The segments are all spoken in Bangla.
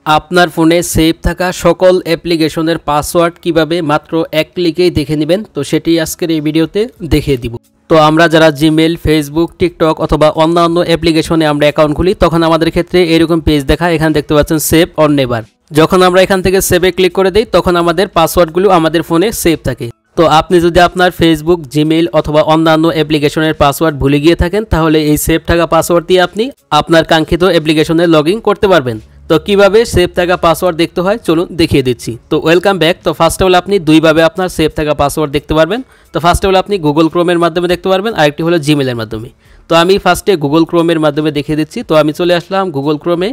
আপনার ফোনে সেভ থাকা সকল অ্যাপ্লিকেশনের পাসওয়ার্ড কিভাবে মাত্র এক ক্লিকেই দেখে নেবেন, তো সেটি আজকের এই ভিডিওতে দেখিয়ে দিব। তো আমরা যারা জিমেল, ফেসবুক, টিকটক অথবা অন্যান্য অ্যাপ্লিকেশনে আমরা অ্যাকাউন্ট খুলি, তখন আমাদের ক্ষেত্রে এরকম পেজ দেখায়। এখানে দেখতে পাচ্ছেন সেভ অর নেভার। যখন আমরা এখান থেকে সেভে ক্লিক করে দিই, তখন আমাদের পাসওয়ার্ডগুলো আমাদের ফোনে সেভ থাকে। তো আপনি যদি আপনার ফেসবুক, জিমেল অথবা অন্যান্য অ্যাপ্লিকেশনের পাসওয়ার্ড ভুলে গিয়ে থাকেন, তাহলে এই সেভ থাকা পাসওয়ার্ড দিয়ে আপনি আপনার কাঙ্ক্ষিত অ্যাপ্লিকেশনে লগ ইন করতে পারবেন। তো কিভাবে সেভ থাকা পাসওয়ার্ড দেখতে হয় চলুন দেখিয়ে দিচ্ছি। তো ওয়েলকাম ব্যাক। তো ফার্স্ট অফ অল আপনি দুইভাবে আপনার সেভ থাকা পাসওয়ার্ড দেখতে পারবেন। তো ফার্স্ট অফ অল আপনি গুগল ক্রোমের মাধ্যমে দেখতে পারবেন, আরেকটি হলো জিমেলের মাধ্যমে। তো আমি ফার্স্টে গুগল ক্রোমের মাধ্যমে দেখিয়ে দিচ্ছি। তো আমি চলে আসলাম গুগল ক্রোমে।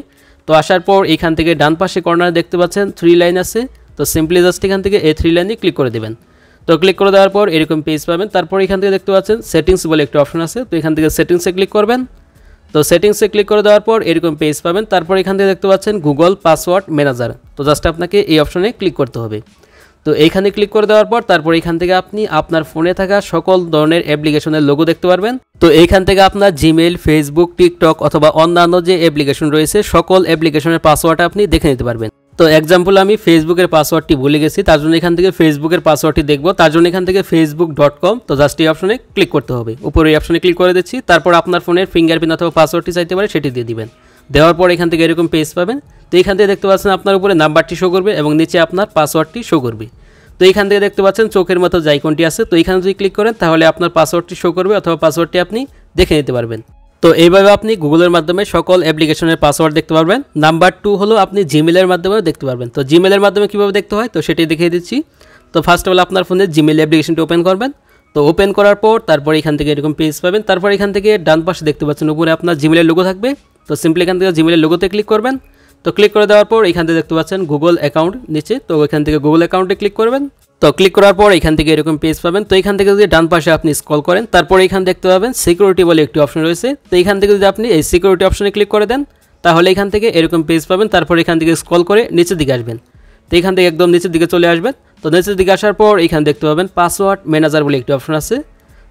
তো আসার পর এখান থেকে ডান পাশে কর্নারে দেখতে পাচ্ছেন 3 লাইন আছে। তো সিম্পলি জাস্ট এখান থেকে এই 3 লাইনে ক্লিক করে দেবেন। তো ক্লিক করে দেওয়ার পর এরকম পেজ পাবেন। তারপর এখান থেকে দেখতে পাচ্ছেন সেটিংস বলে একটা অপশন আছে। তো এখান থেকে সেটিংসে ক্লিক করবেন। তো সেটিংসে ক্লিক করে দেওয়ার পর এরকম পেজ পাবেন। তারপর এখান থেকে দেখতে পাচ্ছেন গুগল পাসওয়ার্ড ম্যানেজার। তো জাস্ট আপনাকে এই অপশনে ক্লিক করতে হবে। তো এইখানে ক্লিক করে দেওয়ার পর তারপর এখান থেকে আপনি আপনার ফোনে থাকা সকল ধরনের অ্যাপ্লিকেশনের লোগো দেখতে পারবেন। তো এইখান থেকে আপনার জিমেল, ফেসবুক, টিকটক অথবা অন্যান্য যে অ্যাপ্লিকেশন রয়েছে সকল অ্যাপ্লিকেশনের পাসওয়ার্ড আপনি দেখে নিতে পারবেন। তো এক্সাম্পল আমি ফেসবুকের পাসওয়ার্ডটি ভুলে গেছি, তার জন্য এখান থেকে ফেসবুকের পাসওয়ার্ডটি দেখবো। তার জন্য এখান থেকে facebook.com। তো জাস্ট এই অপশনে ক্লিক করতে হবে। উপরে এই অপশনে ক্লিক করে দিচ্ছি। তারপর আপনার ফোনের ফিঙ্গারপ্রিন্ট অথবা পাসওয়ার্ডটি চাইতে পারে, সেটি দিয়ে দিবেন। দেওয়ার পর এখান থেকে এরকম পেজ পাবেন। তো এখান থেকে দেখতে পাচ্ছেন আপনার উপরে নাম্বারটি শো করবে এবং নিচে আপনার পাসওয়ার্ডটি শো করবে। তো এখান থেকে দেখতে পাচ্ছেন চোখের মতো যে আইকনটি আছে। তো এখানে যদি ক্লিক করেন তাহলে আপনার পাসওয়ার্ডটি শো করবে অথবা পাসওয়ার্ডটি আপনি দেখে নিতে পারবেন। তো এইভাবে আপনি গুগলের মাধ্যমে সকল অ্যাপ্লিকেশনের পাসওয়ার্ড দেখতে পারবেন। নাম্বার 2 হলো আপনি জিমেলের মাধ্যমেও দেখতে পারবেন। তো জিমেলের মাধ্যমে কীভাবে দেখতে হয় তো সেটি দেখিয়ে দিচ্ছি। তো ফার্স্ট অফ অল আপনার ফোনে জিমেল অ্যাপ্লিকেশনটি ওপেন করবেন। তো ওপেন করার পর তারপর এখান থেকে এরকম পেজ পাবেন। তারপর এখান থেকে ডান পাশে দেখতে পাচ্ছেন উপরে আপনার জিমেলের লোগো থাকবে। তো সিম্পলি এখান থেকে জিমেলের লোগোতে ক্লিক করবেন। তো ক্লিক করে দেওয়ার পর এখান থেকে দেখতে পাচ্ছেন গুগল অ্যাকাউন্ট নিচে। তো এখান থেকে গুগল অ্যাকাউন্টে ক্লিক করবেন। তো ক্লিক করার পর এখান থেকে এরকম পেজ পাবেন। তো এখান থেকে যদি ডান পাশে আপনি স্ক্রল করেন, তারপর এখান দেখতে পাবেন সিকিউরিটি বলে একটি অপশন রয়েছে। তো এখান থেকে যদি আপনি এই সিকিউরিটি অপশনে ক্লিক করে দেন, তাহলে এখান থেকে এরকম পেজ পাবেন। তারপর এখান থেকে স্ক্রল করে নিচের দিকে আসবেন। তো এখান থেকে একদম নিচের দিকে চলে আসবেন। তো নিচের দিকে আসার পর এখানে দেখতে পাবেন পাসওয়ার্ড ম্যানেজার বলে একটি অপশন আছে।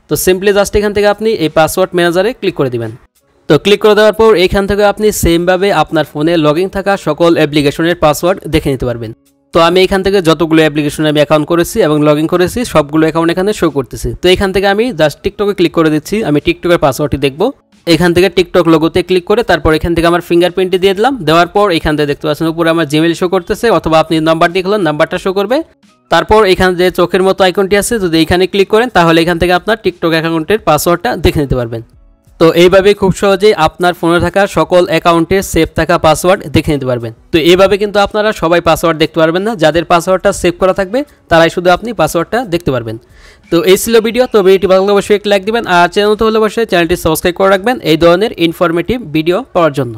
তো সিম্পলি জাস্ট এখান থেকে আপনি এই পাসওয়ার্ড ম্যানেজারে ক্লিক করে দিবেন। তো ক্লিক করে দেওয়ার পর এখান থেকে আপনি সেমভাবে আপনার ফোনে লগ ইন থাকা সকল অ্যাপ্লিকেশনের পাসওয়ার্ড দেখে নিতে পারবেন। তো আমি এখান থেকে যতগুলো অ্যাপ্লিকেশনে আমি অ্যাকাউন্ট করেছি এবং লগ ইন করেছি সবগুলো অ্যাকাউন্ট এখানে শো করতেছি। তো এখান থেকে আমি জাস্ট টিকটকে ক্লিক করে দিচ্ছি। আমি টিকটকের পাসওয়ার্ডটি দেখব। এখান থেকে টিকটক লোগোতে ক্লিক করে তারপর এখান থেকে আমার ফিঙ্গারপ্রিন্টটি দিয়ে দিলাম। দেওয়ার পর এখান থেকে দেখতে পাচ্ছেন উপরে আমার জিমেল শো করতেছে, অথবা আপনি নাম্বার দিয়ে খুলেন, নাম্বারটা শো করবে। তারপর এখানে যে চোখের মতো আইকনটি আছে, যদি এখানে ক্লিক করেন তাহলে এখান থেকে আপনার টিকটক অ্যাকাউন্টের পাসওয়ার্ডটা দেখে নিতে পারবেন। তো এইভাবে খুব সহজেই আপনার ফোনে থাকা সকল অ্যাকাউন্টে সেভ থাকা পাসওয়ার্ড দেখে নিতে পারবেন। তো এইভাবে কিন্তু আপনারা সবাই পাসওয়ার্ড দেখতে পারবেন না, যাদের পাসওয়ার্ডটা সেভ করা থাকবে তারাই শুধু আপনি পাসওয়ার্ডটা দেখতে পারবেন। তো এই ছিল ভিডিও। তো ভিডিওটি ভালো লাগলে অবশ্যই একটা লাইক দিবেন, আর চ্যানেল তো হলে অবশ্যই চ্যানেলটি সাবস্ক্রাইব করে রাখবেন এই ধরনের ইনফরমেটিভ ভিডিও পাওয়ার জন্য।